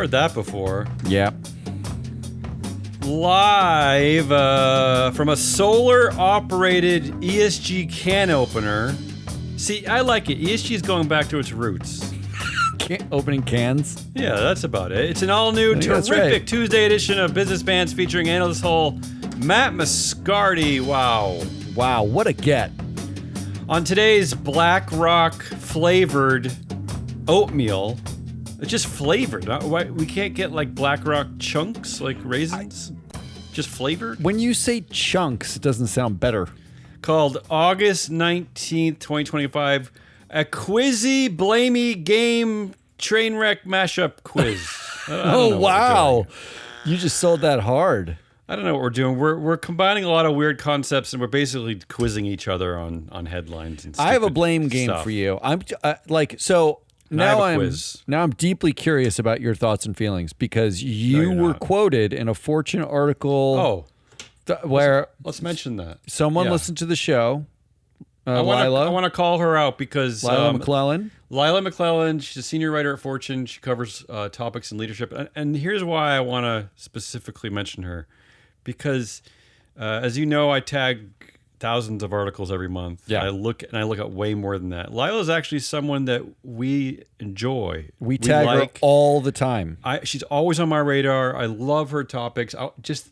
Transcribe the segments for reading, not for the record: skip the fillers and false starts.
heard that before. Yeah. Live from a solar-operated ESG can opener. See, I like it. ESG is going back to its roots. Opening cans. Yeah, that's about it. It's an all-new, terrific Tuesday edition of Business Bands featuring analyst Hull, Matt Moscardi. Wow, what a get. On today's Black Rock flavored oatmeal, it's just flavored. We can't get like Black Rock chunks, like raisins? Just flavored? When you say chunks, it doesn't sound better. Called August 19th, 2025. A quizzy, blamey game train wreck mashup quiz. Oh, wow. You just sold that hard. I don't know what we're doing. We're combining a lot of weird concepts, and we're basically quizzing each other on headlines and stuff. I have a blame game for you. Now I'm deeply curious about your thoughts and feelings because you were quoted in a Fortune article. Where let's mention that someone listened to the show. I want to call her out because Lila McClellan, she's a senior writer at Fortune. She covers topics in leadership, and here's why I want to specifically mention her, because as you know, I tag thousands of articles every month. Yeah, I look at way more than that. Lila's actually someone that we enjoy. We tag her all the time. She's always on my radar. I love her topics. Just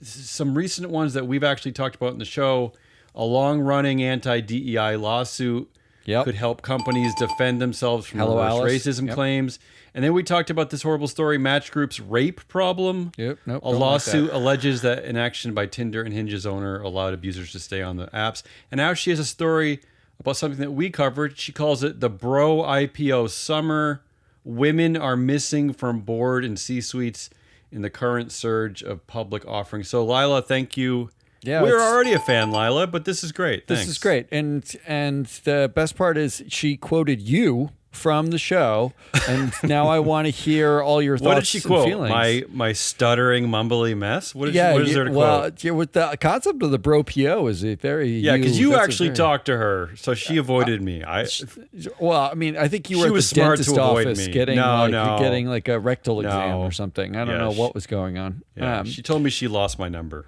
some recent ones that we've actually talked about in the show. A long-running anti-DEI lawsuit could help companies defend themselves from racism claims. And then we talked about this horrible story, Match Group's rape problem. A lawsuit alleges that inaction by Tinder and Hinge's owner allowed abusers to stay on the apps. And now she has a story about something that we covered. She calls it the Bro IPO Summer. Women are missing from board and C-suites in the current surge of public offerings. So, Lila, thank you. Yeah, we're already a fan, Lila, but this is great. Thanks. This is great. And the best part is she quoted you from the show, and now I want to hear all your thoughts. What did she quote? Feelings. My stuttering, mumbly mess? What is there to quote? Well, with the concept of the bro PO is a very... Yeah, because you actually talked to her, so she avoided me. I think you were at the dentist office getting like a rectal exam or something. I don't know what was going on. Yeah, she told me she lost my number.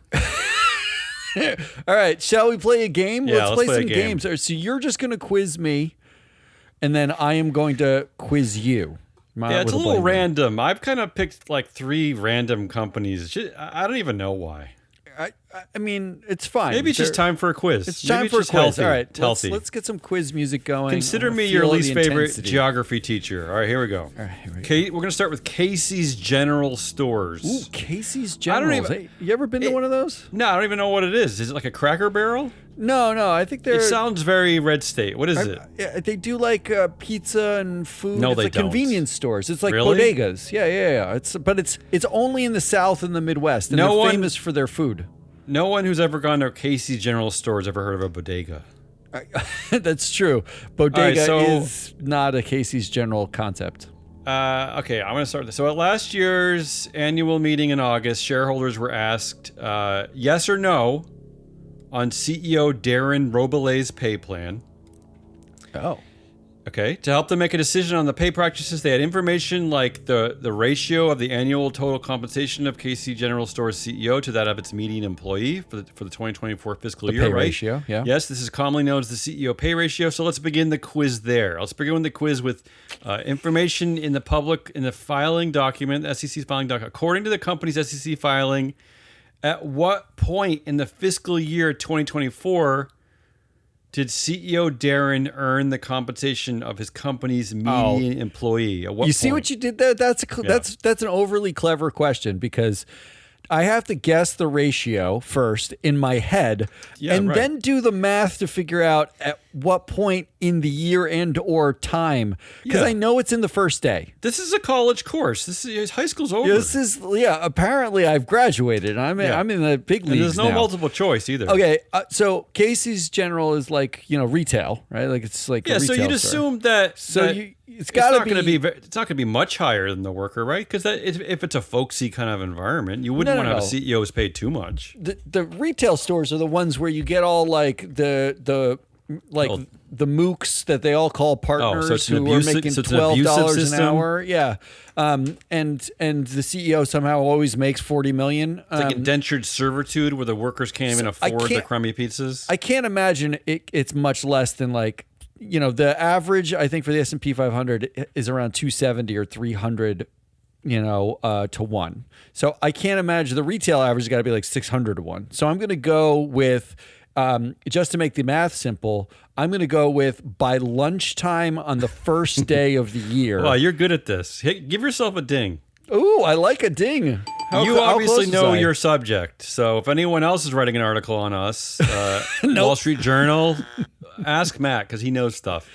All right, shall we play a game? Yeah, let's play some games. So you're just going to quiz me, and then I am going to quiz you. It's a little random. I've kind of picked like 3 random companies. I don't even know why. I mean, it's fine. Maybe it's just time for a quiz. It's time for a quiz. Healthy, all right, healthy. Let's get some quiz music going. Consider me your least favorite geography teacher. All right, here we go. All right, we're going to start with Casey's General Stores. Ooh, Casey's General. You ever been to one of those? No, I don't even know what it is. Is it like a Cracker Barrel? No. I think they're... It sounds very red state. What is it? Yeah, they do like pizza and food. No, it's they like don't. Convenience stores. It's like really? bodegas. Yeah. It's only in the South and the Midwest, and they're famous for their food. No one who's ever gone to Casey's General Store has ever heard of a bodega. That's true. Bodega is not a Casey's General concept. Okay, I'm going to start this. So at last year's annual meeting in August, shareholders were asked yes or no on CEO Darren Robelez' pay plan. Oh. Okay, to help them make a decision on the pay practices, they had information like the ratio of the annual total compensation of KC General Stores CEO to that of its median employee for the 2024 fiscal year, pay right? Ratio, yeah. Yes, this is commonly known as the CEO pay ratio. So let's begin the quiz there. Let's begin the quiz with information in the filing document, the SEC's filing document. According to the company's SEC filing, at what point in the fiscal year 2024 did CEO Darren earn the compensation of his company's median employee? At what point? See what you did there? That's an overly clever question because I have to guess the ratio first in my head then do the math to figure out at what point in the year end or time. Because I know it's in the first day. This is a college course. High school's over. Apparently I've graduated. I'm in the big leagues. And there's no now. multiple choice either. Okay, so Casey's General is like, retail, right? Like it's like a retail so you'd assume that it's not going to be much higher than the worker, right? Because if it's a folksy kind of environment, you wouldn't want to have CEOs paid too much. The retail stores are the ones where you get all like the like the mooks that they all call partners who are making $12 an hour. Yeah. And the CEO somehow always makes $40 million. It's like indentured servitude where the workers can't even afford the crummy pizzas. I can't imagine it's much less than like, the average, I think, for the S&P 500 is around 270 or 300, to 1. So I can't imagine the retail average has got to be like 600 to 1. So I'm going to go with, just to make the math simple, I'm going to go with by lunchtime on the first day of the year. Wow, you're good at this. Hey, give yourself a ding. Ooh, I like a ding. You obviously know your subject. So if anyone else is writing an article on us, Wall Street Journal, ask Matt because he knows stuff.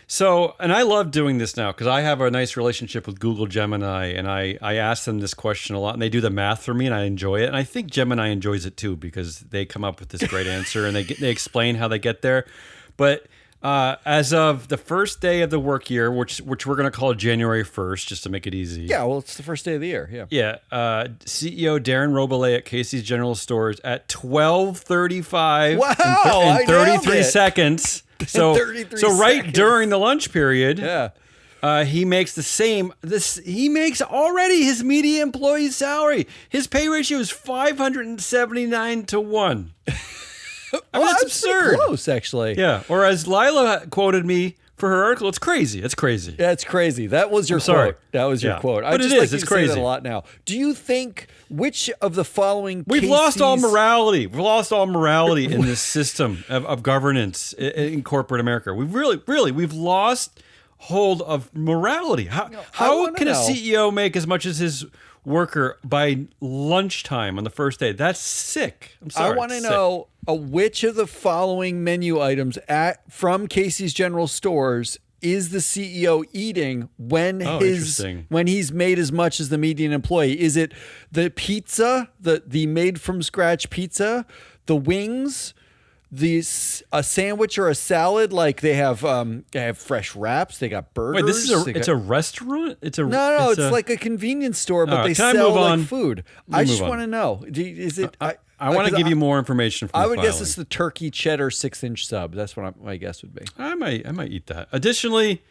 So, and I love doing this now because I have a nice relationship with Google Gemini, and I ask them this question a lot, and they do the math for me, and I enjoy it. And I think Gemini enjoys it too because they come up with this great answer, and they explain how they get there. But as of the first day of the work year, which we're going to call January 1st, just to make it easy. Yeah, well, it's the first day of the year. Yeah. Yeah. CEO Darren Robelez at Casey's General Stores at 12:35 in 33 seconds. So right during the lunch period, he makes the same. He makes already his median employee salary. His pay ratio is 579 to 1. I mean, that's absurd. Close, actually. Yeah. Or as Lila quoted me for her article, it's crazy. It's crazy. Yeah, it's crazy. That was your quote. That was your quote. But it's crazy. Say that a lot now. Do you think which of the following? We've lost all morality. We've lost all morality in this system of governance in corporate America. We've lost hold of morality. How can a CEO make as much as his worker by lunchtime on the first day? That's sick. I'm sorry. I want to know which of the following menu items from Casey's General Stores is the CEO eating when he's made as much as the median employee? Is it the pizza, the made from scratch pizza, the wings, a sandwich or a salad? Like they have fresh wraps, they got burgers. Wait, this is it's a restaurant? It's like a convenience store, but they sell like food. I just want to know. Is it? I want to give you more information from I would guess it's the turkey cheddar 6-inch sub. That's what my guess would be. I might eat that. Additionally,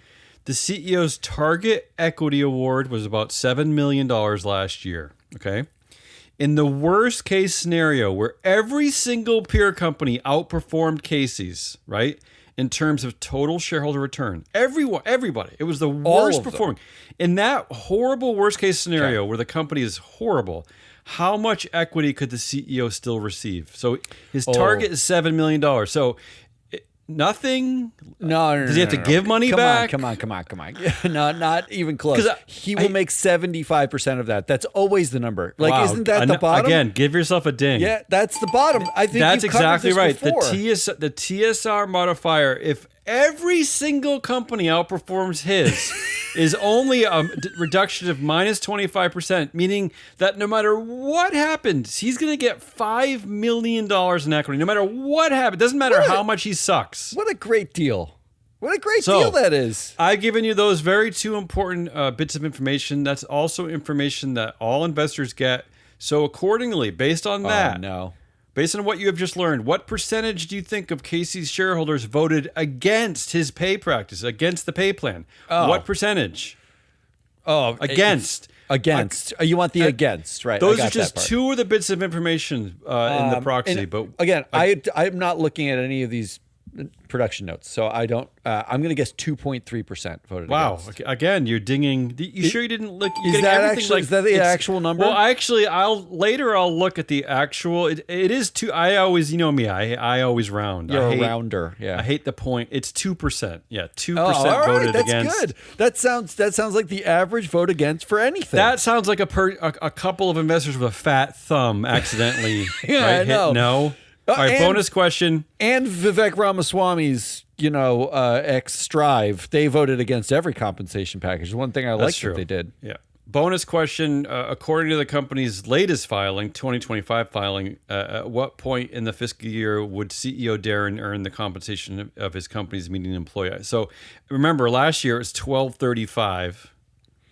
the CEO's Target Equity Award was about $7 million last year. Okay. In the worst case scenario where every single peer company outperformed Casey's, right, in terms of total shareholder return, everybody, it was the worst performing. In that horrible worst case scenario where the company is horrible, how much equity could the CEO still receive? So his target is $7 million. So nothing? No. Does he have to give money back? Come on. No, not even close. He will make 75% of that. That's always the number. Like, isn't that the bottom? Again, give yourself a ding. Yeah, that's the bottom. I think that's exactly right. Before. The TSR modifier, if every single company outperforms his, is only a reduction of minus 25%, meaning that no matter what happens, he's going to get $5 million in equity. No matter what happens, doesn't matter how much he sucks. What a great deal. What a great deal that is. I've given you those two important bits of information. That's also information that all investors get. So accordingly, based on that, based on what you have just learned, what percentage do you think of Casey's shareholders voted against his pay practice, against the pay plan? What percentage? Against. Against. You want the against, right? Those are just two of the bits of information in the proxy. But again, I'm not looking at any of these production notes, so I don't. I'm going to guess 2.3% voted. Wow! Against. Again, you're dinging. You sure you didn't look? Is that actually? Is that the actual number? Well, actually, I'll look at the actual. It is two. I always, you know me. I always round. You're a rounder. Yeah. I hate the point. It's 2%. Yeah, 2% voted that's against. Good. That sounds like the average vote against for anything. That sounds like a couple of investors with a fat thumb accidentally. I know. Hit no. All right, bonus question. And Vivek Ramaswamy's, ex-Strive, they voted against every compensation package. One thing I liked that they did. Yeah. Bonus question. According to the company's latest filing, 2025 filing, at what point in the fiscal year would CEO Darren earn the compensation of his company's median employee? So remember, last year it was 1235.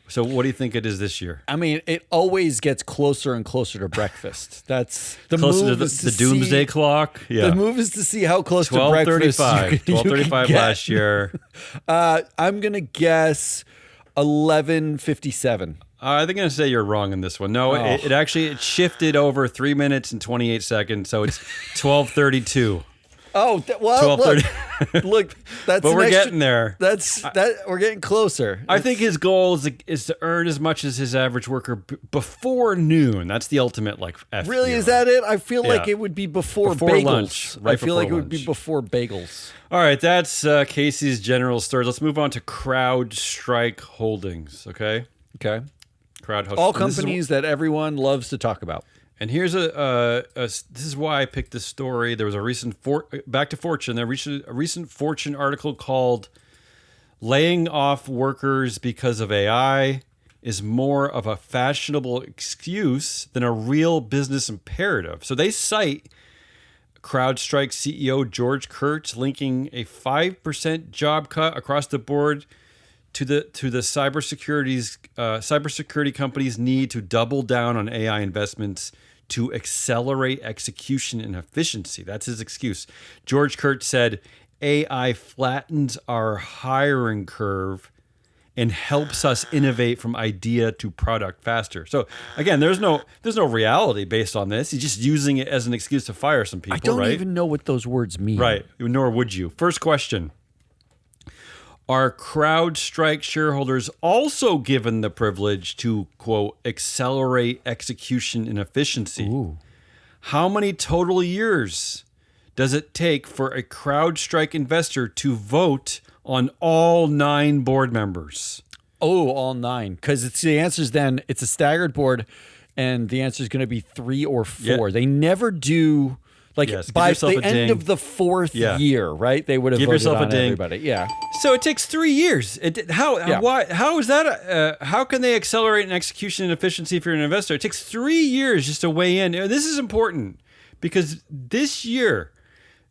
So what do you think it is this year? I mean, it always gets closer and closer to breakfast. That's the closer move to is the doomsday clock. Yeah. The move is to see how close to breakfast 12:35 last year. I'm going to guess 11:57. I think I'm going to say you're wrong in this one. No, it actually shifted over 3 minutes and 28 seconds, so it's 12:32. Oh, well, look, that's but we're getting there. We're getting closer. I think his goal is to earn as much as his average worker before noon. That's the ultimate Really, is that it? I feel like it would be before bagels. Lunch. Right, I feel like it would be before bagels. All right, that's Casey's general story. Let's move on to Crowdstrike Holdings. Okay. All companies that everyone loves to talk about. And here's this is why I picked this story. There was a recent back to Fortune. There was a recent Fortune article called "Laying Off Workers Because of AI is More of a Fashionable Excuse Than a Real Business Imperative." So they cite CrowdStrike CEO George Kurtz linking a 5% job cut across the board to the cybersecurity companies' need to double down on AI investments to accelerate execution and efficiency. That's his excuse. George Kurtz said, AI flattens our hiring curve and helps us innovate from idea to product faster. So again, there's no reality based on this. He's just using it as an excuse to fire some people. I don't even know what those words mean. Right, nor would you. First question. Are CrowdStrike shareholders also given the privilege to, quote, accelerate execution and efficiency? Ooh. How many total years does it take for a CrowdStrike investor to vote on all 9 board members? Oh, all 9. Because the answer is then it's a staggered board, and the answer is going to be 3 or 4. Yeah. They never do. By the end of the 4th year, right? They would have voted on everybody. Yeah. So it takes 3 years. How is that? How can they accelerate an execution and efficiency if you're an investor? It takes 3 years just to weigh in. This is important because this year,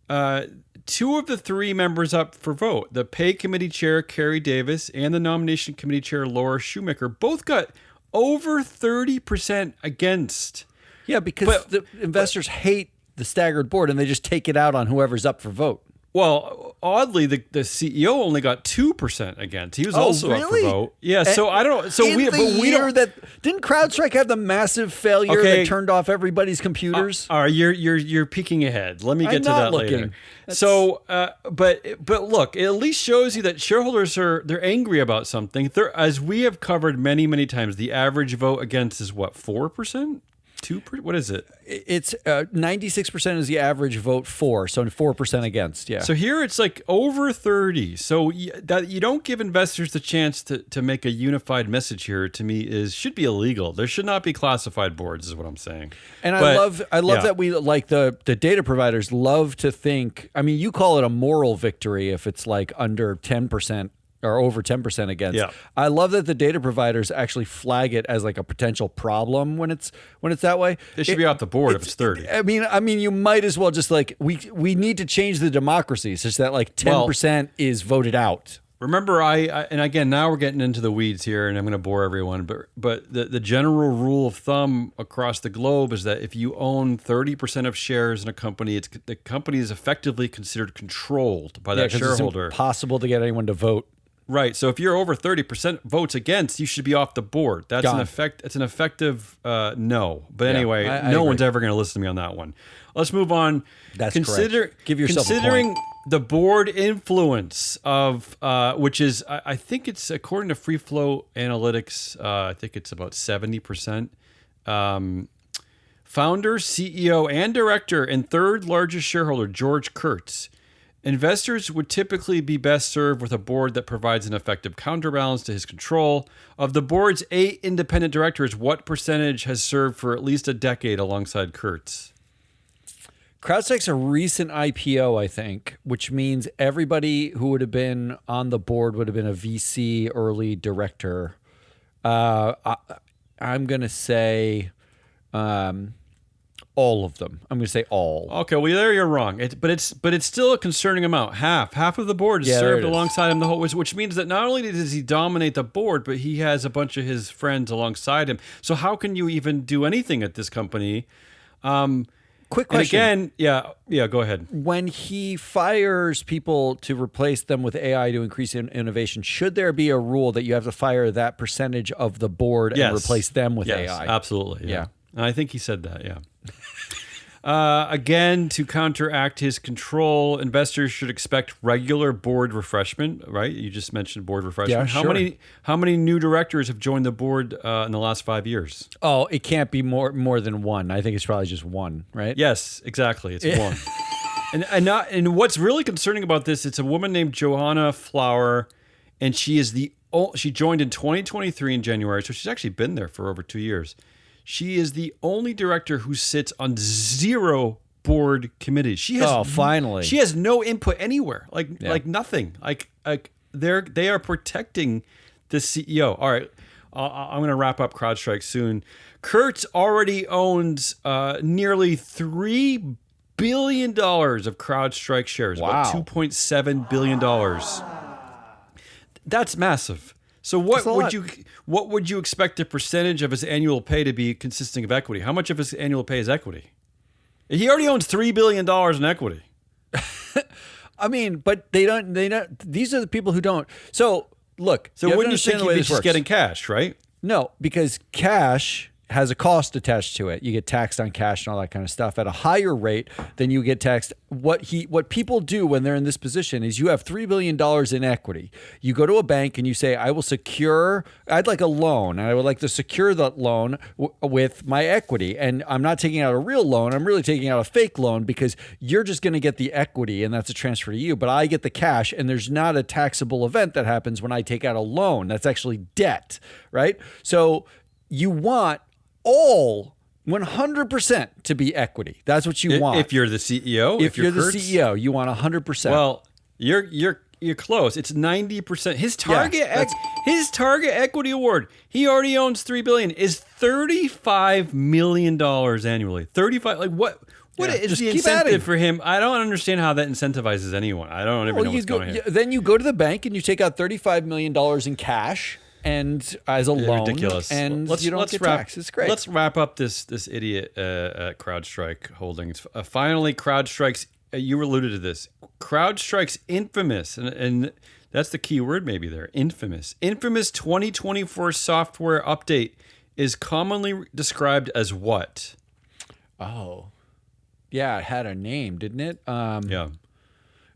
2 of the 3 members up for vote, the pay committee chair, Carrie Davis, and the nomination committee chair, Laura Shoemaker, both got over 30% against. Yeah, because the investors hate the staggered board and they just take it out on whoever's up for vote. Well, oddly, the CEO only got 2% against. He was also up for vote. Yeah, so I don't know. So didn't CrowdStrike have the massive failure that turned off everybody's computers? You're peeking ahead. Let me get to that later. So, but look, it at least shows you that shareholders they're angry about something. As we have covered many times, the average vote against is what, 4%? 2%? What is it? It's 96% is the average vote for, so 4% against. Yeah. So here it's like over 30. So that you don't give investors the chance to make a unified message here. To me, should be illegal. There should not be classified boards, is what I'm saying. And I love that we like the data providers love to think. I mean, you call it a moral victory if it's like under 10%. Or over 10% against. Yeah. I love that the data providers actually flag it as like a potential problem when it's that way. They should be off the board if it's 30. I mean, you might as well just like we need to change the democracy such that like 10% is voted out. Remember, and again, now we're getting into the weeds here, and I'm going to bore everyone. But the general rule of thumb across the globe is that if you own 30% of shares in a company, the company is effectively considered controlled by that shareholder. It's impossible to get anyone to vote. Right. So if you're over 30% votes against, you should be off the board. That's It's an effective no. But anyway, no one's ever going to listen to me on that one. Let's move on. That's correct. Give yourself considering a point. The board influence of which is I think it's according to Free Flow Analytics. I think it's about 70%. Founder, CEO, and director, and third largest shareholder George Kurtz. Investors would typically be best served with a board that provides an effective counterbalance to his control. Of the board's 8 independent directors, what percentage has served for at least a decade alongside Kurtz? CrowdStrike's a recent IPO, I think, which means everybody who would have been on the board would have been a VC early director. I'm going to say All of them. I'm going to say all. Okay, well there you're wrong. But it's still a concerning amount. Half of the board is served alongside him the whole way, which means that not only does he dominate the board, but he has a bunch of his friends alongside him. So how can you even do anything at this company? Quick question. And again, go ahead. When he fires people to replace them with AI to increase innovation, should there be a rule that you have to fire that percentage of the board and replace them with AI? Absolutely. Yeah. And I think he said that, again, to counteract his control, investors should expect regular board refreshment, right? You just mentioned board refreshment. Yeah, How many new directors have joined the board in the last 5 years? Oh, it can't be more than one. I think it's probably just one, right? Yes, exactly. It's one. And what's really concerning about this, it's a woman named Johanna Flower, and she joined in 2023 in January, so she's actually been there for over 2 years. She is the only director who sits on 0 board committees. Finally. She has no input anywhere, like nothing. Like they are protecting the CEO. All right, I'm going to wrap up CrowdStrike soon. Kurtz already owns nearly $3 billion of CrowdStrike shares. Wow. About $2.7 billion. That's massive. So what would you expect the percentage of his annual pay to be consisting of equity? How much of his annual pay is equity? He already owns $3 billion in equity. I mean, but they don't. These are the people who don't. So look. So wouldn't you think he'd be just getting cash, right? No, because cash has a cost attached to it. You get taxed on cash and all that kind of stuff at a higher rate than you get taxed. What people do when they're in this position is you have $3 billion in equity. You go to a bank and you say, I'd like a loan, and I would like to secure that loan with my equity. And I'm not taking out a real loan. I'm really taking out a fake loan because you're just going to get the equity and that's a transfer to you. But I get the cash, and there's not a taxable event that happens when I take out a loan. That's actually debt, right? So you want all 100% to be equity. That's what you want. If you're the CEO, if you're the CEO, you want 100%. Well, you're close. It's 90%. His target equity award, he already owns $3 billion, is $35 million annually. 35. Like what? What is the incentive for him? I don't understand how that incentivizes anyone. I don't even know what's going on here. Then you go to the bank and you take out $35 million in cash. And as a loan, ridiculous. And you don't get taxed. It's great. Let's wrap up this idiot CrowdStrike holdings. Finally, CrowdStrike's. You alluded to this. CrowdStrike's infamous, and that's the key word maybe there. Infamous 2024 software update is commonly described as what? Oh, yeah, it had a name, didn't it? Yeah.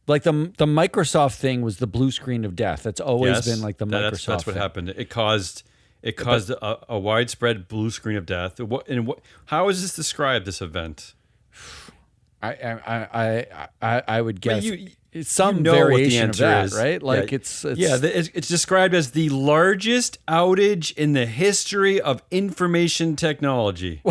Like the Microsoft thing was the blue screen of death. That's always been like the Microsoft. That's what happened. It caused a widespread blue screen of death. How is this described? This event? I would guess it's some what variation the of that, is. right? Like it's described as the largest outage in the history of information technology.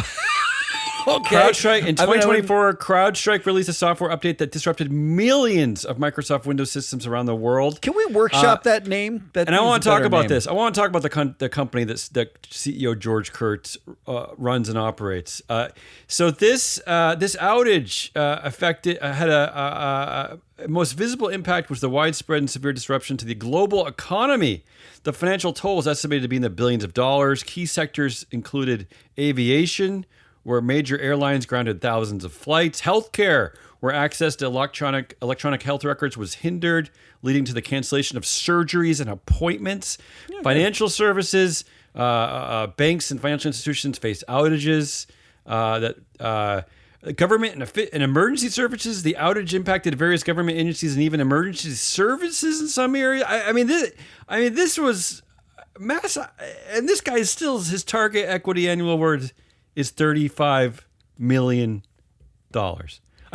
Okay. CrowdStrike in 2024, CrowdStrike released a software update that disrupted millions of Microsoft Windows systems around the world. Can we workshop that name? And I want to talk about this. I want to talk about the company that CEO George Kurtz runs and operates. So this outage had a most visible impact was the widespread and severe disruption to the global economy. The financial toll is estimated to be in the billions of dollars. Key sectors included aviation, where major airlines grounded thousands of flights; healthcare, where access to electronic health records was hindered, leading to the cancellation of surgeries and appointments; financial services, banks and financial institutions faced outages. Government and emergency services, the outage impacted various government agencies and even emergency services in some areas. This was mass, and this guy is still his target equity annual award is $35 million. I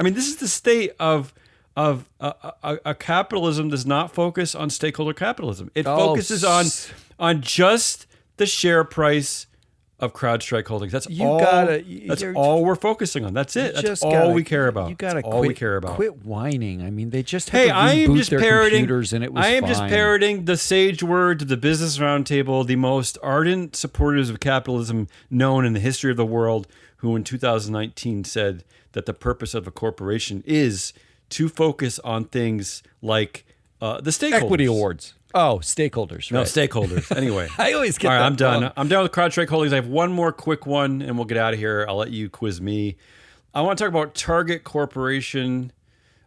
mean, this is the state of a capitalism does not focus on stakeholder capitalism. It focuses on just the share price of Crowdstrike Holdings. That's That's all we're focusing on. That's it. That's all we care about. You gotta quit whining. I mean, they just had to reboot their computers, and it was fine. Just parroting the sage words of the Business Roundtable, the most ardent supporters of capitalism known in the history of the world, who in 2019 said that the purpose of a corporation is to focus on things like the stakeholders. Equity awards. Oh, stakeholders. No, right. stakeholders. Anyway. I always get All right, that I'm done. wrong. I'm done with Crowdstrike Holdings. I have one more quick one, and we'll get out of here. I'll let you quiz me. I want to talk about Target Corporation.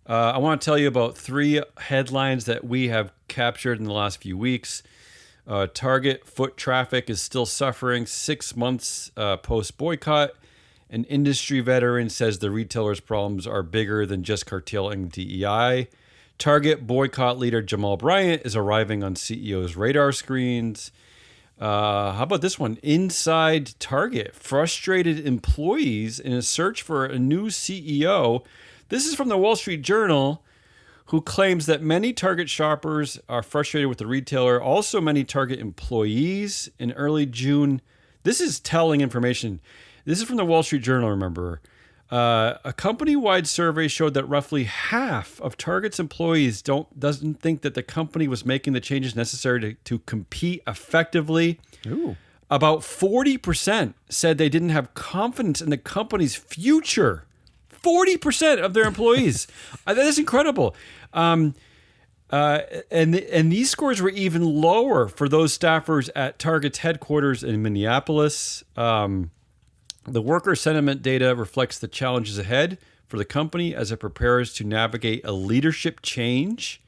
I want to tell you about 3 headlines that we have captured in the last few weeks. Target foot traffic is still suffering 6 months post-boycott. An industry veteran says the retailer's problems are bigger than just curtailing DEI. Target boycott leader Jamal Bryant is arriving on CEO's radar screens. How about this one? Inside Target, frustrated employees in a search for a new CEO. This is from the Wall Street Journal, who claims that many Target shoppers are frustrated with the retailer. Also, many Target employees in early June. This is telling information. This is from the Wall Street Journal, remember. A company-wide survey showed that roughly half of Target's employees doesn't think that the company was making the changes necessary to compete effectively. Ooh. About 40% said they didn't have confidence in the company's future. 40% of their employees. That is incredible. And these scores were even lower for those staffers at Target's headquarters in Minneapolis. The worker sentiment data reflects the challenges ahead for the company as it prepares to navigate a leadership change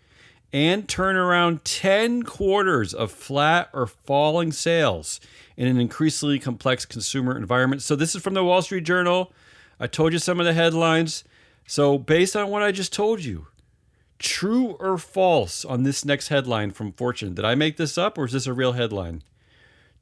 and turn around 10 quarters of flat or falling sales in an increasingly complex consumer environment. So this is from the Wall Street Journal. I told you some of the headlines. So based on what I just told you, true or false on this next headline from Fortune? Did I make this up or is this a real headline?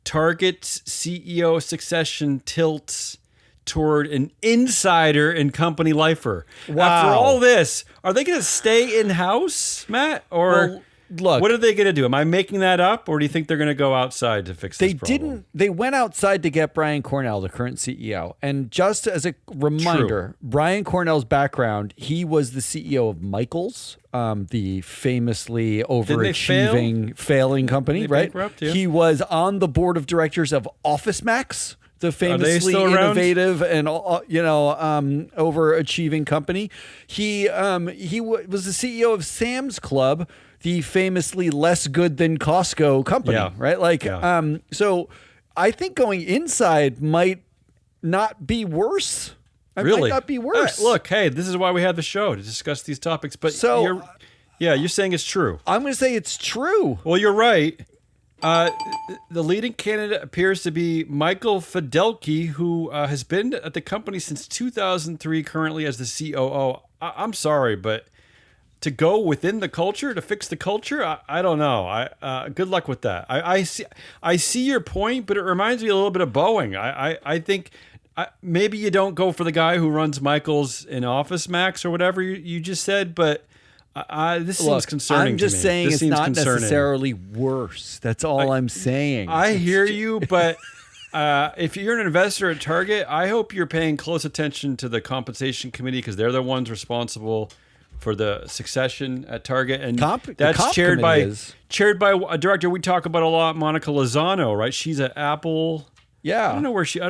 Target's CEO succession tilts toward an insider and company lifer. Wow. After all this, are they going to stay in-house, Matt? Or look, what are they going to do? Am I making that up? Or do you think they're going to go outside to fix this problem? They went outside to get Brian Cornell, the current CEO. And just as a reminder, Brian Cornell's background, he was the CEO of Michaels, the famously overachieving, failing company, right? Bankrupt, yeah. He was on the board of directors of Office Max, the famously innovative and overachieving company. He was the CEO of Sam's Club, the famously less good than Costco company, right? So I think going inside might not be worse. It might not be worse. Look, hey, this is why we have the show, to discuss these topics. But you're saying it's true. I'm going to say it's true. Well, you're right. The leading candidate appears to be Michael Fidelki, who has been at the company since 2003, currently as the COO. I'm sorry, but to go within the culture, to fix the culture, I don't know. Good luck with that. I see your point, but it reminds me a little bit of Boeing. I think maybe you don't go for the guy who runs Michaels in Office Max or whatever you just said, but this seems concerning to me. I'm just saying it's not necessarily worse. That's all I'm saying. I hear you, but if you're an investor at Target, I hope you're paying close attention to the compensation committee because they're the ones responsible for the succession at Target, and that's chaired by a director we talk about a lot, Monica Lozano, right? She's at Apple. Yeah, I don't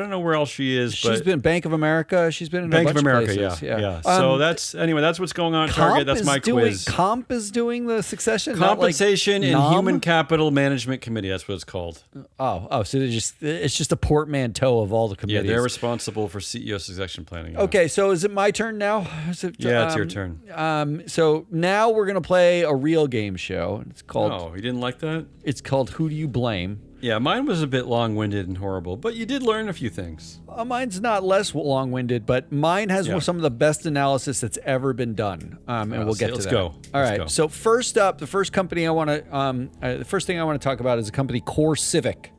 know where else she is. She's been Bank of America. She's been in Bank a bunch of America. Places. Yeah. So that's what's going on at Target. That's my quiz. Comp is doing the succession. Compensation and Human Capital Management Committee. That's what it's called. Oh, so it's just a portmanteau of all the committees. Yeah, they're responsible for CEO succession planning. Okay, so is it my turn now? It's your turn. So now we're gonna play a real game show. It's called. Oh, you didn't like that? It's called Who Do You Blame? Yeah, mine was a bit long-winded and horrible, but you did learn a few things. Mine's not less long-winded, but mine has some of the best analysis that's ever been done, and we'll get to that. Let's go. All right. So first up, the first thing I want to talk about is a company, Core Civic.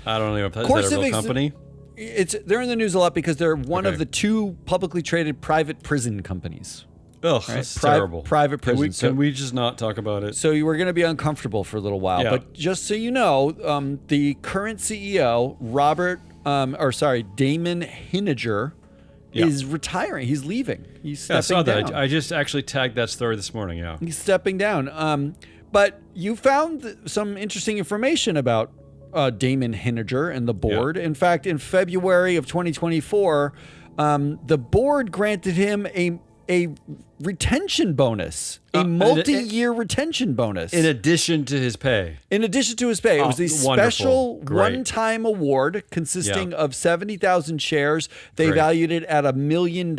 I don't know if that's a real company. They're in the news a lot because they're one of the 2 publicly traded private prison companies. Ugh, that's terrible. Private prison. Can we just not talk about it? So you were going to be uncomfortable for a little while. Yeah. But just so you know, the current CEO, Robert Damon Hinniger is retiring. He's leaving. He's stepping I saw that. down. I just actually tagged that story this morning. Yeah. He's stepping down. But you found some interesting information about Damon Hinniger and the board. In fact, in February of 2024, the board granted him a retention bonus, a multi-year retention bonus. In addition to his pay. It was a special one-time award consisting of 70,000 shares. They valued it at $1 million,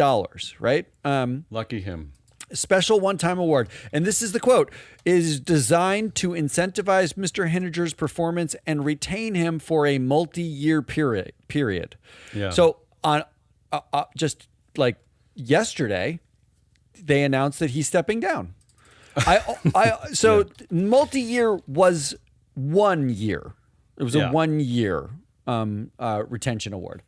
right? Lucky him. Special one-time award. And this is the quote, is designed to incentivize Mr. Hinniger's performance and retain him for a multi-year period. Yeah. So on just like yesterday, they announced that he's stepping down. Multi-year was 1 year. It was a 1 year retention award.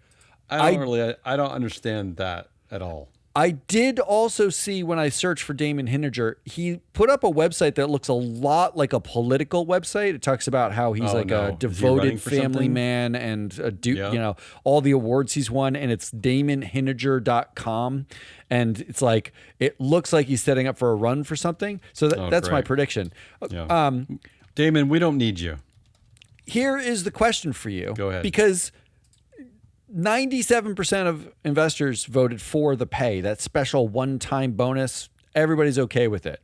I don't understand that at all. I did also see when I searched for Damon Hinniger, he put up a website that looks a lot like a political website. It talks about how he's a devoted family man and all the awards he's won, and it's DamonHinniger.com. And it's like, it looks like he's setting up for a run for something. So that's my prediction. Yeah. Damon, we don't need you. Here is the question for you. Go ahead. Because 97% of investors voted for the pay, that special one-time bonus. Everybody's okay with it,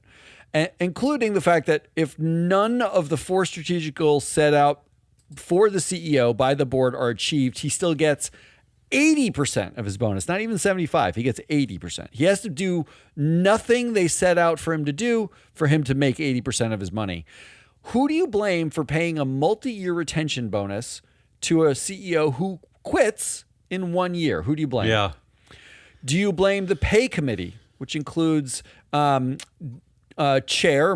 including the fact that if none of the 4 strategic goals set out for the CEO by the board are achieved, he still gets 80% of his bonus, not even 75. He gets 80%. He has to do nothing they set out for him to do for him to make 80% of his money. Who do you blame for paying a multi-year retention bonus to a CEO who quits in 1 year? Who do you blame? Yeah. Do you blame the pay committee, which includes Chair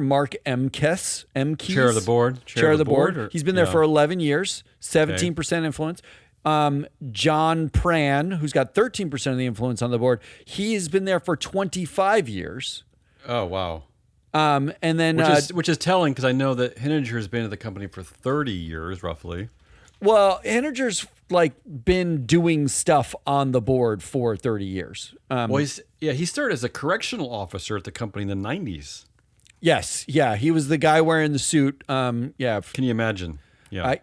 Mark Emkes? Chair of the board. Chair of the board. He's been there for 11 years, 17% influence. John Pran, who's got 13% of the influence on the board, he's been there for 25 years. Oh, wow. And then which is telling, because I know that Hinniger has been at the company for 30 years, roughly. Well, Hinniger's been doing stuff on the board for 30 years. He started as a correctional officer at the company in the 90s. Yes, yeah, he was the guy wearing the suit. Can you imagine? Yeah,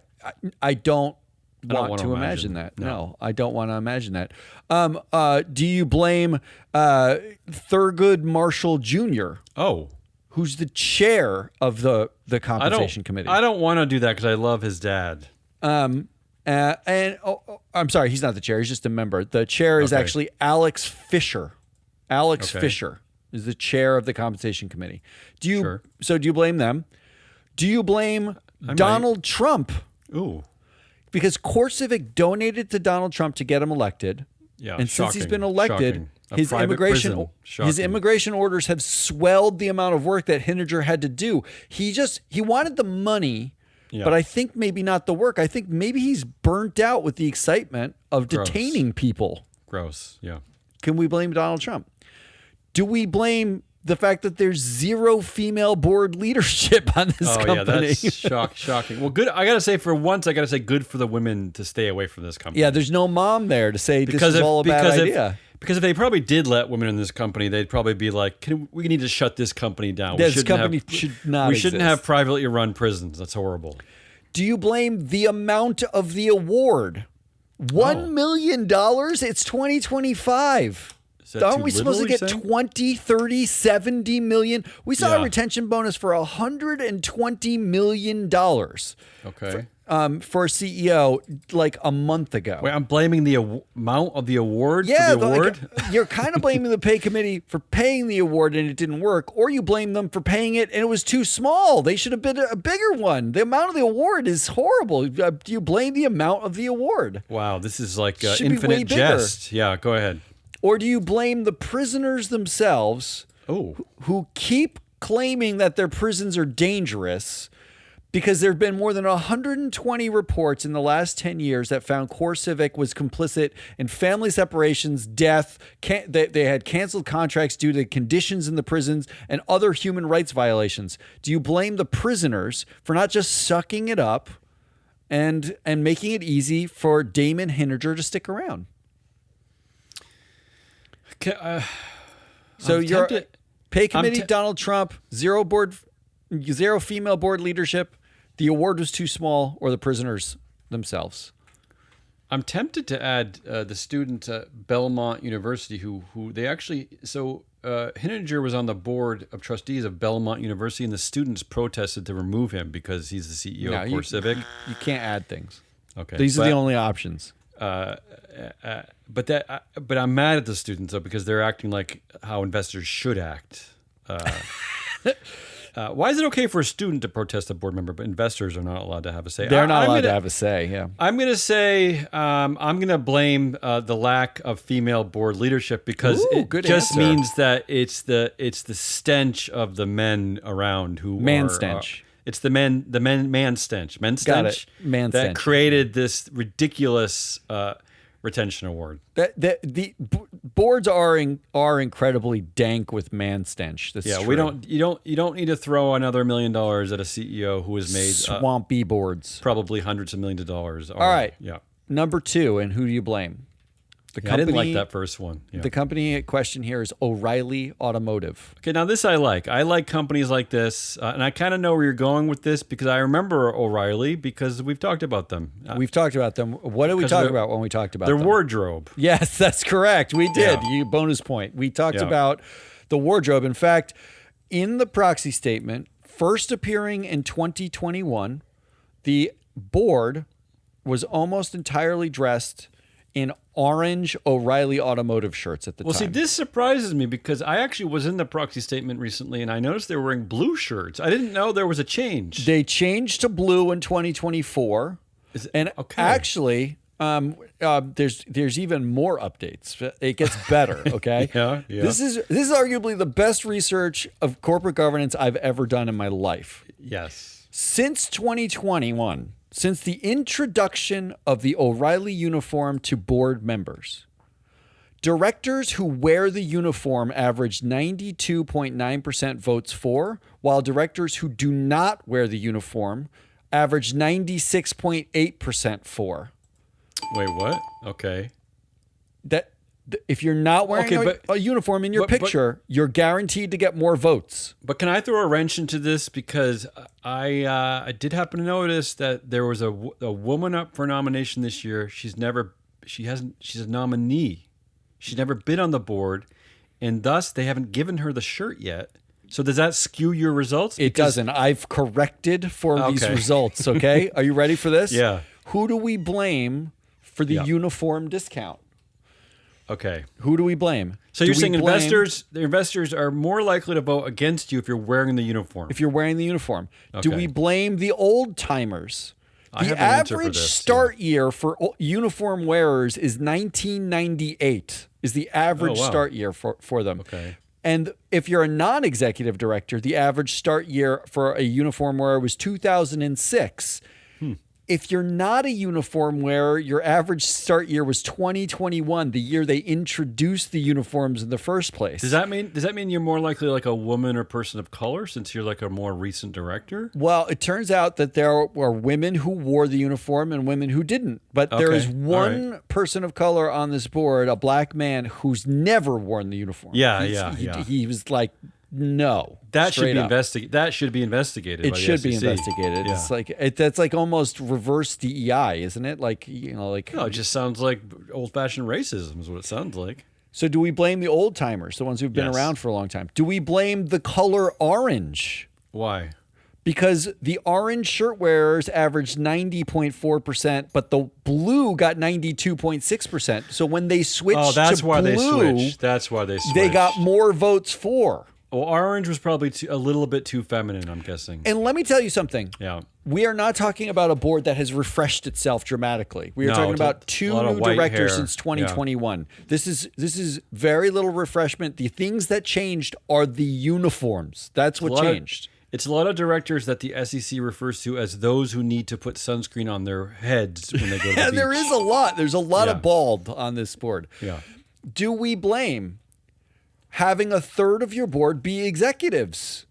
I don't want to imagine that. No, I don't want to imagine that. Do you blame Thurgood Marshall Jr.? Oh, who's the chair of the compensation committee? I don't want to do that because I love his dad. I'm sorry, he's not the chair. He's just a member. The chair is actually Alex Fisher. Fisher is the chair of the compensation committee. Do you blame them? Do you blame Donald Trump? Ooh. Because CoreCivic donated to Donald Trump to get him elected. Yeah. And since he's been elected, his immigration orders have swelled the amount of work that Hinniger had to do. He wanted the money. Yeah. But I think maybe not the work. I think maybe he's burnt out with the excitement of detaining people. Gross, yeah. Can we blame Donald Trump? Do we blame the fact that there's 0 female board leadership on this company? Yeah, that's shocking. Well, good. I got to say, for once, good for the women to stay away from this company. Yeah, there's no mom there to say this is all a bad idea. Because if they probably did let women in this company, they'd probably be like, we need to shut this company down. This company should not exist. We shouldn't have privately run prisons. That's horrible. Do you blame the amount of the award? $1 million? It's 2025. Aren't we supposed to get 20, 30, 70 million? We saw a retention bonus for $120 million. Okay. For a CEO like a month ago. Wait, I'm blaming the amount of the award for the award? You're kind of blaming the pay committee for paying the award and it didn't work, or you blame them for paying it and it was too small. They should have been a bigger one. The amount of the award is horrible. Do you blame the amount of the award? Wow, this is like infinite jest. Yeah, go ahead. Or do you blame the prisoners themselves who keep claiming that their prisons are dangerous? Because there have been more than 120 reports in the last 10 years that found CoreCivic was complicit in family separations, death. They had canceled contracts due to conditions in the prisons and other human rights violations. Do you blame the prisoners for not just sucking it up and making it easy for Damon Hininger to stick around. So your pay committee, Donald Trump, zero female board leadership. The award was too small, or the prisoners themselves. I'm tempted to add the student at Belmont University who they actually Hininger was on the board of trustees of Belmont University, and the students protested to remove him because he's the CEO of CoreCivic. You can't add things. Okay, these are the only options. But I'm mad at the students though because they're acting like how investors should act. Why is it okay for a student to protest a board member, but investors are not allowed to have a say? They're not allowed to have a say. Yeah, I'm going to say I'm going to blame the lack of female board leadership because it just means that it's the stench of the men around who stench. It's the man stench. Men stench. Got it. Man that stench. Created this ridiculous retention award. The boards are incredibly dank with man stench. That's true. You don't need to throw another $1 million at a CEO who has made swampy boards, probably hundreds of millions of dollars. All right. Yeah. Number 2, and who do you blame? I didn't like that first one. Yeah. The company at question here is O'Reilly Automotive. Okay, now this I like. I like companies like this, and I kind of know where you're going with this because I remember O'Reilly because we've talked about them. We've talked about them. What did we talk about when we talked about their them? wardrobe? Yes, that's correct. We did. Yeah. Bonus point. We talked about the wardrobe. In fact, in the proxy statement, first appearing in 2021, the board was almost entirely dressed in orange O'Reilly Automotive shirts at the time. Well, see, this surprises me because I actually was in the proxy statement recently and I noticed they were wearing blue shirts. I didn't know there was a change. They changed to blue in 2024. Actually, there's even more updates. It gets better, okay? Yeah. This is arguably the best research of corporate governance I've ever done in my life. Yes. Since 2021, since the introduction of the O'Reilly uniform to board members, directors who wear the uniform average 92.9% votes for, while directors who do not wear the uniform average 96.8% for. Wait, what? Okay. If you're not wearing a uniform in your picture, you're guaranteed to get more votes. But can I throw a wrench into this? Because I did happen to notice that there was a woman up for nomination this year. She's a nominee. She's never been on the board, and thus they haven't given her the shirt yet. So does that skew your results? It doesn't. I've corrected for these results. Okay. Are you ready for this? Yeah. Who do we blame for the uniform discount? Okay. Who do we blame? So you're saying the investors are more likely to vote against you if you're wearing the uniform. If you're wearing the uniform. Okay. Do we blame the old timers? The average start year for uniform wearers is 1998 is the average start year for them. Okay. And if you're a non-executive director, the average start year for a uniform wearer was 2006. If you're not a uniform wearer, your average start year was 2021, the year they introduced the uniforms in the first place. Does that mean you're more likely like a woman or person of color since you're like a more recent director? Well, it turns out that there were women who wore the uniform and women who didn't. But there is one person of color on this board, a black man, who's never worn the uniform. He was like, no. That should be investigated. It should be investigated. Yeah. It's like that's like almost reverse DEI, isn't it? No, it just sounds like old-fashioned racism is what it sounds like. So do we blame the old timers, the ones who've been around for a long time? Do we blame the color orange? Why? Because the orange shirt wearers averaged 90.4%, but the blue got 92.6%. So when they switched that's to why blue, That's why they switched. They got more votes for. Well, orange was probably a little bit too feminine, I'm guessing. And let me tell you something. Yeah. We are not talking about a board that has refreshed itself dramatically. We are talking about two new directors since 2021. Yeah. This is very little refreshment. The things that changed are the uniforms. That's what changed. It's a lot of directors that the SEC refers to as those who need to put sunscreen on their heads when they go to the beach. There is a lot. There's a lot of bald on this board. Yeah. Do we blame having a third of your board be executives?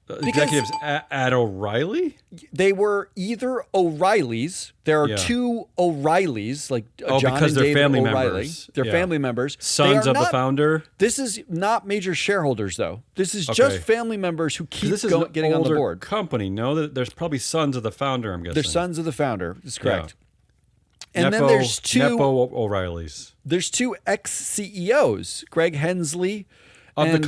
executives at O'Reilly? They were either O'Reillys. There are two O'Reillys, like John because and they're David family O'Reilly. members. They're family members. Sons of the founder? This is not major shareholders, though. This is just family members who keep getting on the board. Company, no? There's probably sons of the founder, I'm guessing. They're sons of the founder. That's correct. Yeah. And then there's two Nepo O'Reillys. There's two ex-CEOs, Greg Hensley. Of the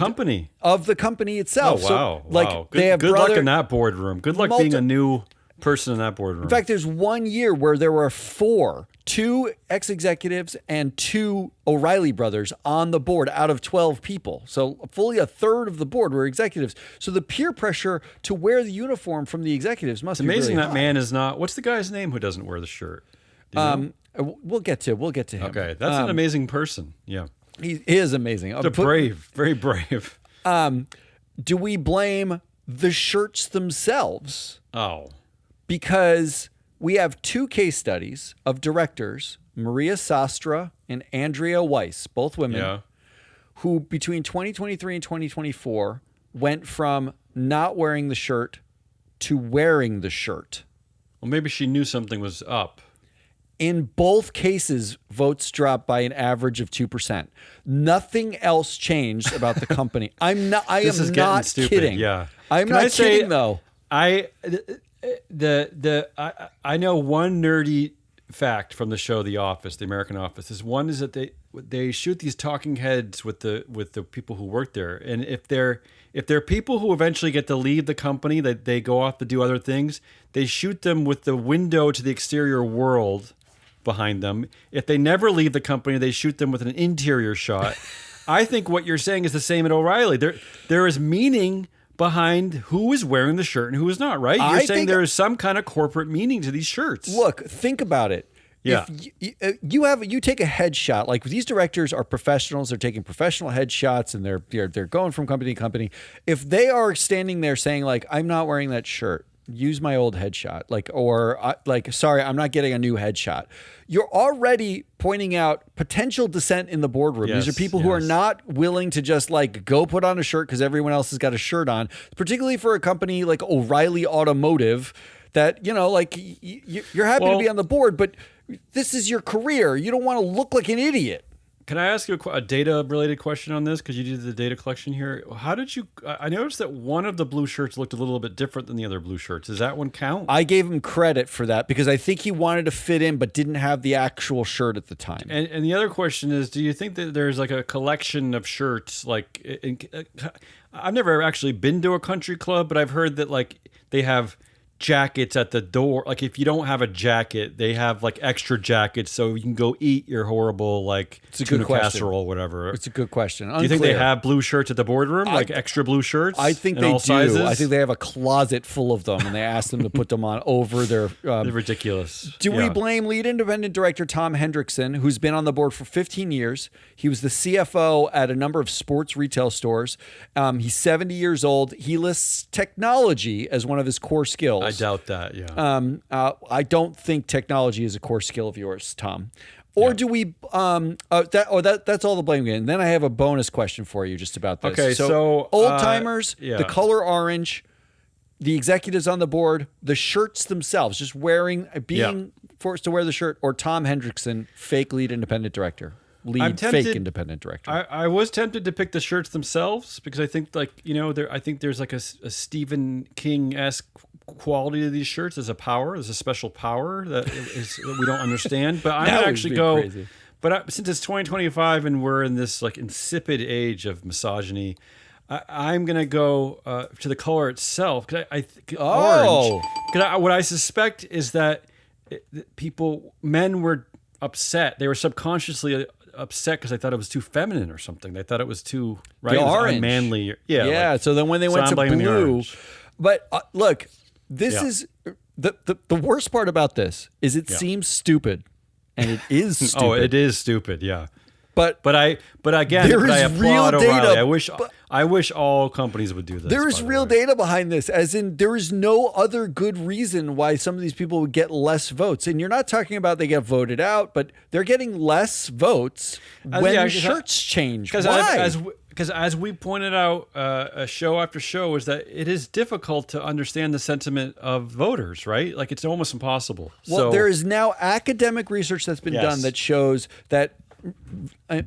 company itself. Oh, wow. So, Good luck in that boardroom. Good luck being a new person in that boardroom. In fact, there's 1 year where there were two ex-executives and two O'Reilly brothers on the board out of 12 people. So fully a third of the board were executives. So the peer pressure to wear the uniform from the executives must be really high. It's amazing that man is not. What's the guy's name who doesn't wear the shirt? We'll get to him. Okay, that's an amazing person. Yeah. He is amazing. Brave, very brave. Do we blame the shirts themselves? Oh. Because we have two case studies of directors, Maria Sastra and Andrea Weiss, both women, who between 2023 and 2024 went from not wearing the shirt to wearing the shirt. Well, maybe she knew something was up. In both cases, votes dropped by an average of 2%. Nothing else changed about the company. I am not kidding. Yeah. I'm not kidding though. I know one nerdy fact from the show The Office, the American Office. One is that they shoot these talking heads with the people who work there, and if they're people who eventually get to leave the company, that they go off to do other things, they shoot them with the window to the exterior world behind them. If they never leave the company, they shoot them with an interior shot. I think what you're saying is the same at O'Reilly. There is meaning behind who is wearing the shirt and who is not, right? You're saying there is some kind of corporate meaning to these shirts. Look, think about it. Yeah. If you take a headshot, like these directors are professionals, they're taking professional headshots and they're going from company to company. If they are standing there saying like, I'm not wearing that shirt, use my old headshot, sorry, I'm not getting a new headshot. You're already pointing out potential dissent in the boardroom. Yes, these are people who are not willing to just like go put on a shirt because everyone else has got a shirt on, particularly for a company like O'Reilly Automotive that, you're happy to be on the board, but this is your career. You don't want to look like an idiot. Can I ask you a data-related question on this? Because you did the data collection here. How did you... I noticed that one of the blue shirts looked a little bit different than the other blue shirts. Does that one count? I gave him credit for that because I think he wanted to fit in but didn't have the actual shirt at the time. And the other question is, do you think that there's like a collection of shirts? I've never actually been to a country club, but I've heard that like they have jackets at the door. Like if you don't have a jacket, they have like extra jackets so you can go eat your horrible tuna casserole, whatever. It's a good question. Unclear. Do you think they have blue shirts at the boardroom, like extra blue shirts? I think they do. Sizes? I think they have a closet full of them, and they ask them to put them on over their. They're ridiculous. Do we blame lead independent director Tom Hendrickson, who's been on the board for 15 years? He was the CFO at a number of sports retail stores. He's 70 years old. He lists technology as one of his core skills. I doubt that, yeah. I don't think technology is a core skill of yours, Tom. Or do we? That's all the blame game. And then I have a bonus question for you just about this. Okay, so old timers, the color orange, the executives on the board, the shirts themselves, just being forced to wear the shirt, or Tom Hendrickson, fake lead independent director. Fake independent director. I was tempted to pick the shirts themselves because I think I think there's like a Stephen King-esque quality to these shirts. There's a special power that we don't understand. But I'm gonna actually go. Crazy. But since it's 2025 and we're in this like insipid age of misogyny, I'm gonna go to the color itself because orange. Because what I suspect is that men were upset. They were subconsciously upset because I thought it was too feminine or something. They thought it was too unmanly. Yeah. So then when they went to blue, but look, this is the worst part about this is it seems stupid, and it is stupid. Oh, it is stupid. Yeah. But I applaud real O'Reilly. data. I wish all companies would do this. There is real data behind this, as in there is no other good reason why some of these people would get less votes. And you're not talking about they get voted out, but they're getting less votes when shirts change. Why? Because as we pointed out show after show, is that it is difficult to understand the sentiment of voters, right? Like it's almost impossible. Well, there is now academic research that's been done that shows that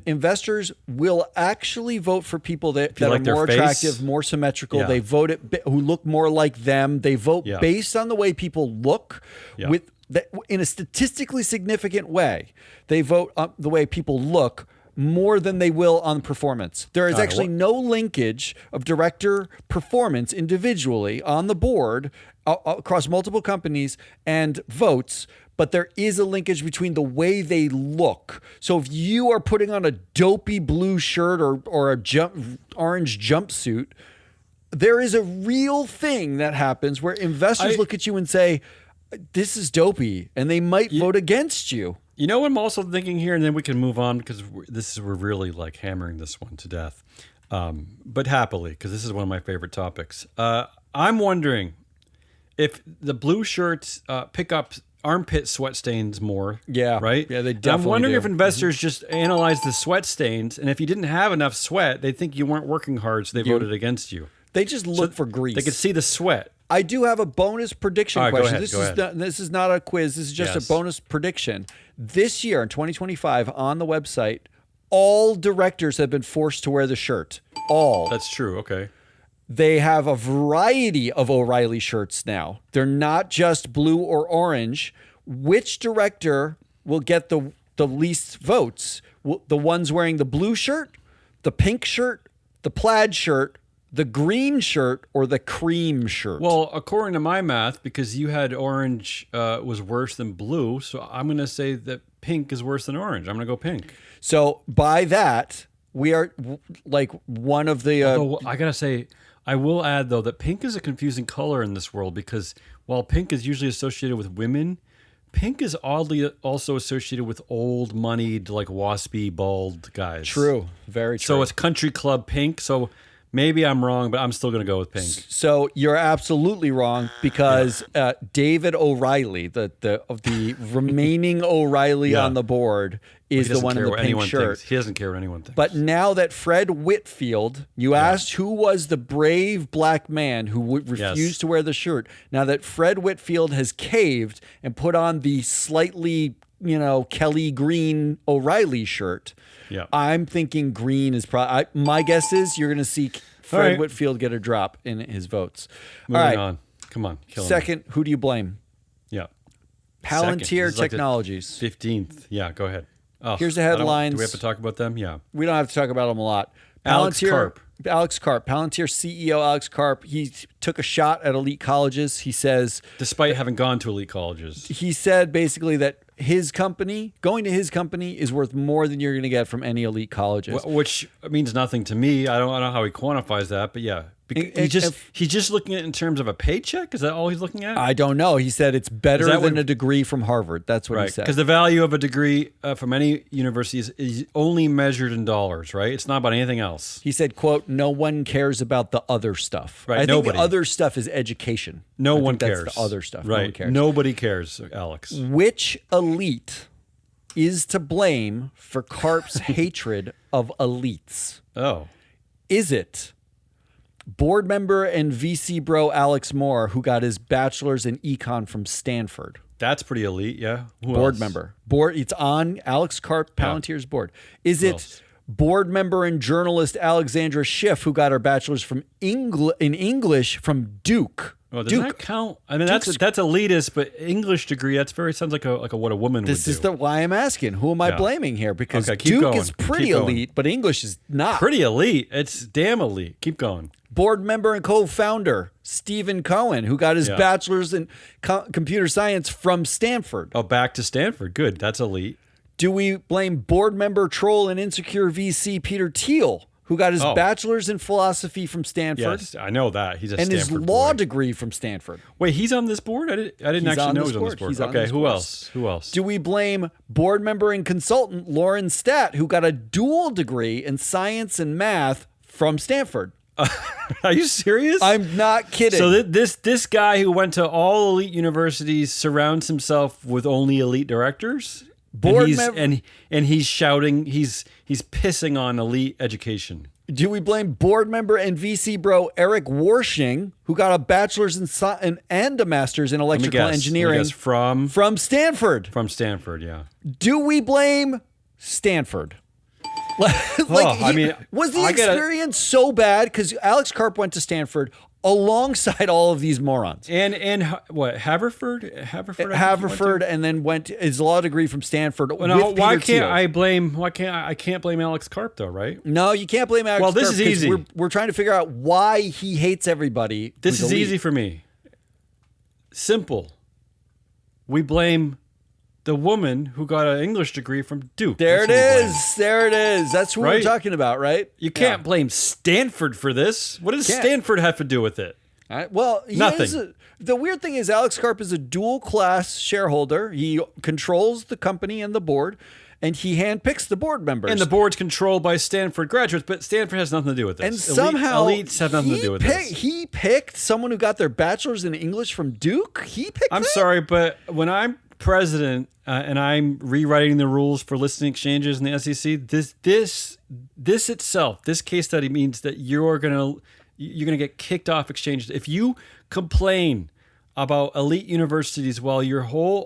investors will actually vote for people that are more attractive, more symmetrical. They vote who look more like them. They vote based on the way people look in a statistically significant way. They vote the way people look more than they will on performance. There is actually no linkage of director performance individually on the board across multiple companies and votes, but there is a linkage between the way they look. So if you are putting on a dopey blue shirt or a orange jumpsuit, there is a real thing that happens where investors look at you and say, this is dopey, and they might vote against you. You know what I'm also thinking here, and then we can move on because we're really like hammering this one to death, but happily, because this is one of my favorite topics. I'm wondering if the blue shirts pick up armpit sweat stains more. Yeah. Right? Yeah, they definitely I'm wondering do. if investors just analyze the sweat stains, and if you didn't have enough sweat, they think you weren't working hard, so they voted against you. They just look for grease. They could see the sweat. I do have a bonus prediction question. Go ahead. This is not a quiz. This is just a bonus prediction. This year in 2025 on the website, all directors have been forced to wear the shirt. All. That's true. Okay. They have a variety of O'Reilly shirts now. They're not just blue or orange. Which director will get the least votes? The ones wearing the blue shirt, the pink shirt, the plaid shirt, the green shirt, or the cream shirt? Well, according to my math, because you had orange was worse than blue, so I'm going to say that pink is worse than orange. I'm going to go pink. So by that, we are like one of the... Although, I got to say, I will add, though, that pink is a confusing color in this world because while pink is usually associated with women, pink is oddly also associated with old, moneyed, like waspy, bald guys. True. Very true. So it's country club pink, so... Maybe I'm wrong, but I'm still going to go with pink. So you're absolutely wrong because David O'Reilly, the remaining O'Reilly on the board, is the one in the pink shirt. He doesn't care what anyone thinks. But now that Fred Whitfield, you asked who was the brave black man who refused to wear the shirt. Now that Fred Whitfield has caved and put on the slightly, Kelly Green O'Reilly shirt, I'm thinking green is probably... my guess is you're going to see Fred Whitfield get a drop in his votes. Moving on. Come on. Second, who do you blame? Yeah. Palantir Technologies. Like 15th. Yeah, go ahead. Oh, here's the headlines. Do we have to talk about them? Yeah. We don't have to talk about them a lot. Alex Karp. Palantir CEO Alex Karp, he took a shot at elite colleges. He says... Despite having gone to elite colleges. He said basically that going to his company is worth more than you're going to get from any elite colleges. Which means nothing to me. I don't know how he quantifies that, but yeah. He's just looking at it in terms of a paycheck? Is that all he's looking at? I don't know. He said it's better than a degree from Harvard. That's what he said. Because the value of a degree from any university is only measured in dollars, right? It's not about anything else. He said, quote, no one cares about the other stuff. Right, I think the other stuff is education. No one cares. That's the other stuff. Right. No one cares. Nobody cares, Alex. Which elite is to blame for Karp's hatred of elites? Oh. Is it board member and VC bro Alex Moore, who got his bachelor's in econ from Stanford? That's pretty elite, yeah. Board member. It's on Alex Karp Palantir's board. Is it board member and journalist Alexandra Schiff, who got her bachelor's in English from Duke? Oh, does that count? I mean, that's elitist, but English degree, sounds like a what a woman would do. This is why I'm asking. Who am I blaming here? Because Duke is pretty elite, but English is not. Pretty elite. It's damn elite. Keep going. Board member and co-founder Stephen Cohen, who got his bachelor's in computer science from Stanford. Oh, back to Stanford. Good. That's elite. Do we blame board member, troll, and insecure VC Peter Thiel who got his bachelor's in philosophy from Stanford. Yes, I know that. He's a and Stanford his law boy. degree from Stanford. Wait, he's on this board? I didn't actually know he was on this board. Okay, who else? Who else? Do we blame board member and consultant Lauren Statt, who got a dual degree in science and math from Stanford? Are you serious? I'm not kidding. So this guy who went to all elite universities surrounds himself with only elite directors? And he's shouting, he's pissing on elite education. Do we blame board member and VC bro Eric Warshing, who got a bachelor's and a master's in electrical engineering from Stanford? From Stanford, yeah. Do we blame Stanford? Was the experience so bad? Because Alex Karp went to Stanford alongside all of these morons. And what, Haverford, and then went his law degree from Stanford. Why can't I can't blame Alex Karp though, right? No, you can't blame Alex Karp. Well, this is easy. We're trying to figure out why he hates everybody. This is easy for me. Simple. We blame the woman who got an English degree from Duke. There it is. That's what we're talking about, right? You can't blame Stanford for this. What does Stanford have to do with it? Well, nothing. The weird thing is Alex Karp is a dual class shareholder. He controls the company and the board, and he handpicks the board members. And the board's controlled by Stanford graduates, but Stanford has nothing to do with this. And somehow elites have nothing to do with this. He picked someone who got their bachelor's in English from Duke. I'm sorry, but when I'm president and I'm rewriting the rules for listing exchanges in the SEC, this itself, this case study means that you're gonna get kicked off exchanges if you complain about elite universities while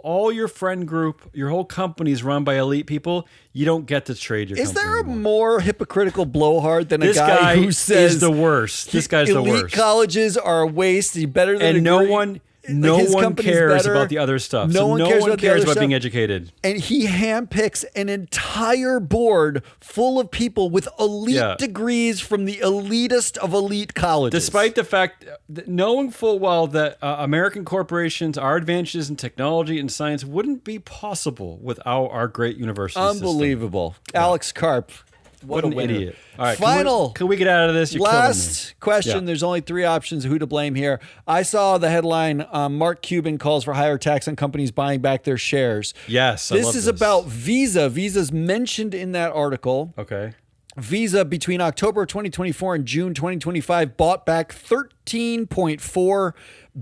all your friend group, your whole company is run by elite people. You don't get to trade your company. Is there a more hypocritical blowhard than this a guy who says is the worst? This guy's the worst. Elite colleges are a waste. He's better than and no one cares about the other stuff. No one cares about being educated. And he handpicks an entire board full of people with elite degrees from the elitist of elite colleges. Despite the fact that knowing full well that American corporations, our advances in technology and science wouldn't be possible without our great university Unbelievable. System. Alex Karp. What an idiot. All right, Final. Can we get out of this? You're last question. There's only 3 options of who to blame here. I saw the headline, Mark Cuban calls for higher tax on companies buying back their shares. Yes, This is about Visa. Visa's mentioned in that article. Okay. Visa, between October 2024 and June 2025, bought back $13.4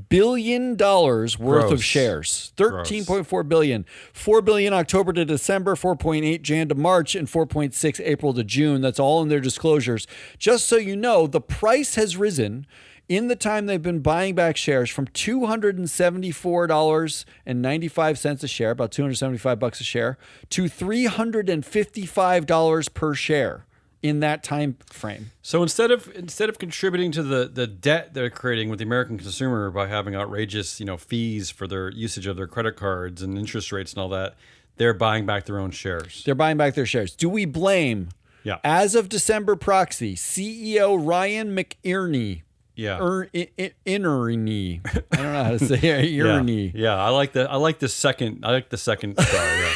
billion worth of shares. $13.4 billion. $4 billion October to December, 4.8 Jan to March, and 4.6 April to June. That's all in their disclosures. Just so you know, the price has risen in the time they've been buying back shares from $274.95 a share, about $275 a share, to $355 per share in that time frame. So instead of contributing to the debt they're creating with the American consumer by having outrageous, fees for their usage of their credit cards and interest rates and all that, they're buying back their own shares. They're buying back their shares. Do we blame, as of December proxy, CEO Ryan McInerney? Inerney. I don't know how to say it. Inerney. Yeah, I like the second star,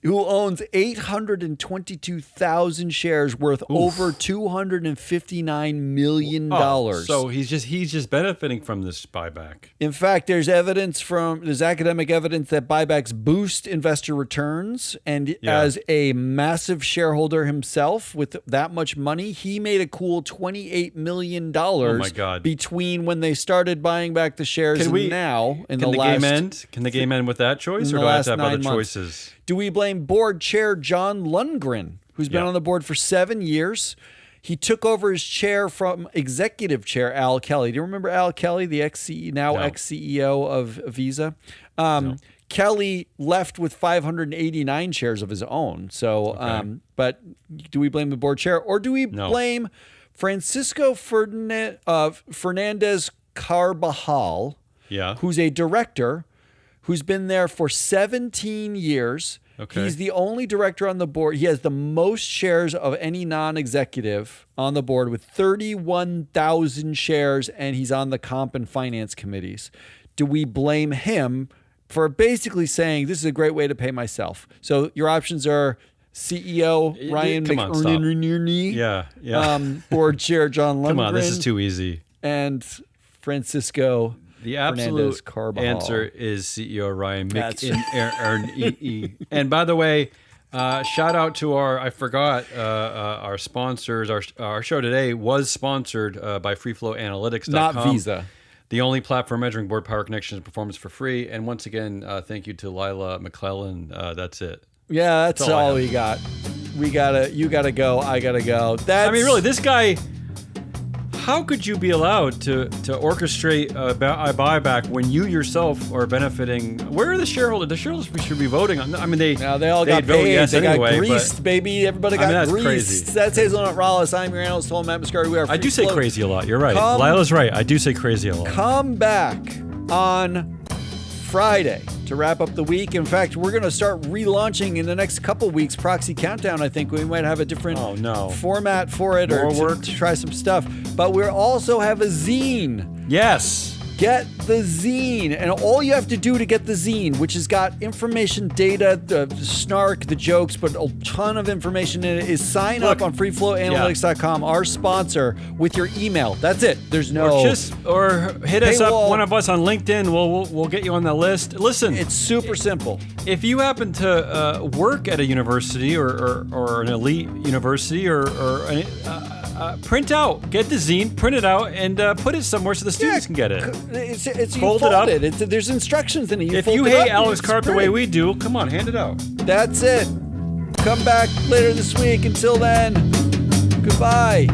who owns 822,000 shares worth over $259 million. So he's just benefiting from this buyback. In fact, there's academic evidence that buybacks boost investor returns. And as a massive shareholder himself with that much money, he made a cool $28 million between when they started buying back the shares and now. Can the game end with that choice, or do I have to have other choices? Do we blame board chair John Lundgren, who's been on the board for 7 years? He took over his chair from executive chair Al Kelly. Do you remember Al Kelly, the ex-CEO of Visa? No. Kelly left with 589 shares of his own. So, but do we blame the board chair, or do we blame Francisco Fernandez Carbajal, who's a director who's been there for 17 years. Okay. He's the only director on the board. He has the most shares of any non-executive on the board with 31,000 shares, and he's on the comp and finance committees. Do we blame him for basically saying, this is a great way to pay myself? So your options are CEO Ryan McInerney. Yeah. Board Chair John Lundgren. Come on, this is too easy. And Francisco. The absolute answer is CEO Ryan McInerney. And by the way, shout out to our sponsors. Our show today was sponsored by FreeFlowAnalytics.com. Not Visa. The only platform measuring board power connections and performance for free. And once again, thank you to Lila McClellan. That's it. Yeah, that's all we got. You gotta go. I gotta go. I mean, really, this guy. How could you be allowed to orchestrate a buyback when you yourself are benefiting? Where are the shareholders? The shareholders should be voting on. I mean, they all got paid. Yes they anyway, got greased, baby. Everybody got greased. Crazy. That's Hazelnut Rollins. I'm your analyst, Matt Mascardi. We are. I do say crazy a lot. You're right. Lila's right. I do say crazy a lot. Come back on Friday to wrap up the week. In fact, we're going to start relaunching in the next couple weeks Proxy Countdown. I think we might have a different format for it to try some stuff. But we'll also have a zine. Yes. Get the zine. And all you have to do to get the zine, which has got information, data, the snark, the jokes, but a ton of information in it, is sign up on freeflowanalytics.com, our sponsor, with your email. That's it. There's no... Or hit us up, one of us on LinkedIn. We'll get you on the list. Listen. It's super simple. If you happen to work at a university or an elite university print out, get the zine, print it out, and put it somewhere so the students can get it. It's fold it up. There's instructions in it. If you hate Alex Karp the way we do, come on, hand it out. That's it. Come back later this week. Until then, goodbye.